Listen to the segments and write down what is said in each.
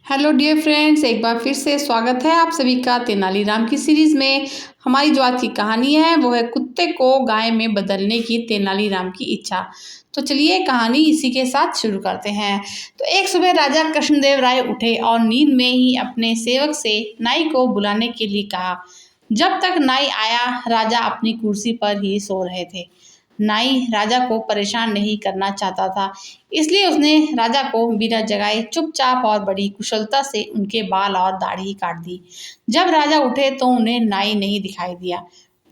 Hello dear friends, एक बार फिर से स्वागत है आप सभी का तेनालीराम की सीरीज़ में। हमारी जो आज की कहानी है वो है कुत्ते को गाय में बदलने की तेनालीराम की इच्छा। तो चलिए कहानी इसी के साथ शुरू करते हैं। तो एक सुबह राजा कृष्णदेव राय उठे और नींद में ही अपने सेवक से नाई को बुलाने के लिए कहा। जब तक नाई आया राजा अपनी कुर्सी पर ही सो रहे थे। नाई राजा को परेशान नहीं करना चाहता था, इसलिए उसने राजा को बिना जगाए चुपचाप और बड़ी कुशलता से उनके बाल और दाढ़ी काट दी। जब राजा उठे तो उन्हें नाई नहीं दिखाई दिया।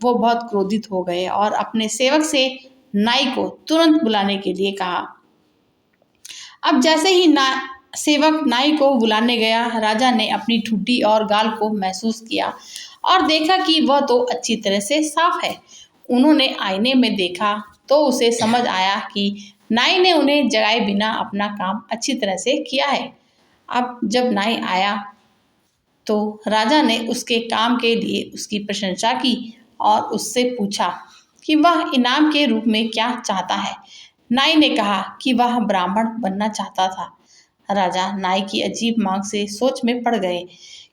वो बहुत क्रोधित हो गए और अपने सेवक से नाई को तुरंत बुलाने के लिए कहा। अब जैसे ही सेवक नाई को बुलाने गया, राजा ने अपनी ठुड्डी और गाल को महसूस किया और देखा कि वह तो अच्छी तरह से साफ है। उन्होंने आईने में देखा तो उसे समझ आया कि नाई ने उन्हें जगाए बिना अपना काम अच्छी तरह से किया है। अब जब नाई आया तो राजा ने उसके काम के लिए उसकी प्रशंसा की और उससे पूछा कि वह इनाम के रूप में क्या चाहता है। नाई ने कहा कि वह ब्राह्मण बनना चाहता था। राजा नाई की अजीब मांग से सोच में पड़ गए।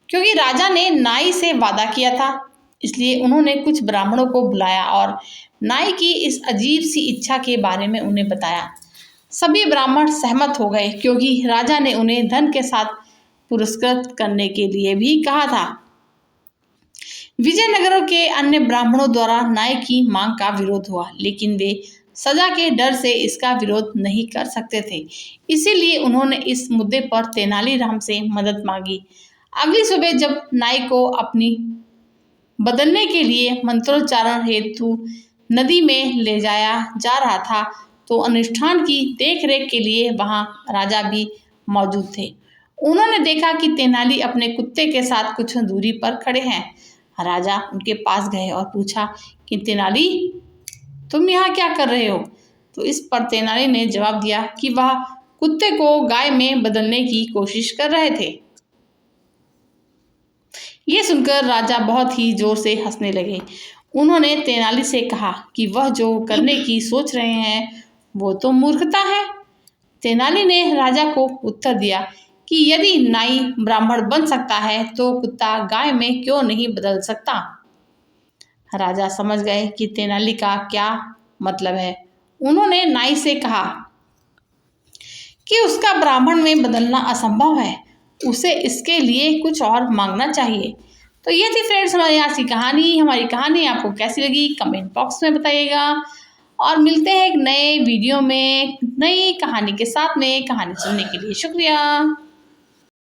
क्योंकि राजा ने नाई से वादा किया था, इसलिए उन्होंने कुछ ब्राह्मणों को बुलाया और नाई की इस अजीब सी इच्छा के बारे में उन्हें बताया। सभी ब्राह्मण सहमत हो गए क्योंकि राजा ने उन्हें धन के साथ पुरस्कृत करने के लिए भी कहा था। विजयनगर के अन्य ब्राह्मणों द्वारा नाई की मांग का विरोध हुआ, लेकिन वे सजा के डर से इसका विरोध नहीं कर सकते थे। इसीलिए उन्होंने इस मुद्दे पर तेनालीराम से मदद मांगी। अगली सुबह जब नाई को अपनी बदलने के लिए मंत्रोच्चारण हेतु नदी में ले जाया जा रहा था, तो अनुष्ठान की देखरेख के लिए वहां राजा भी मौजूद थे। उन्होंने देखा कि तेनाली अपने कुत्ते के साथ कुछ दूरी पर खड़े हैं। राजा उनके पास गए और पूछा कि तेनाली, तुम यहाँ क्या कर रहे हो? तो इस पर तेनाली ने जवाब दिया कि वह कुत्ते को गाय में बदलने की कोशिश कर रहे थे। ये सुनकर राजा बहुत ही जोर से हंसने लगे। उन्होंने तेनाली से कहा कि वह जो करने की सोच रहे हैं वो तो मूर्खता है। तेनाली ने राजा को उत्तर दिया कि यदि नाई ब्राह्मण बन सकता है तो कुत्ता गाय में क्यों नहीं बदल सकता। राजा समझ गए कि तेनाली का क्या मतलब है। उन्होंने नाई से कहा कि उसका ब्राह्मण में बदलना असंभव है, उसे इसके लिए कुछ और मांगना चाहिए। तो ये थी फ्रेंड्स हमारी आज की कहानी। हमारी कहानी आपको कैसी लगी कमेंट बॉक्स में बताइएगा और मिलते हैं एक नए वीडियो में नई कहानी के साथ में। कहानी सुनने के लिए शुक्रिया।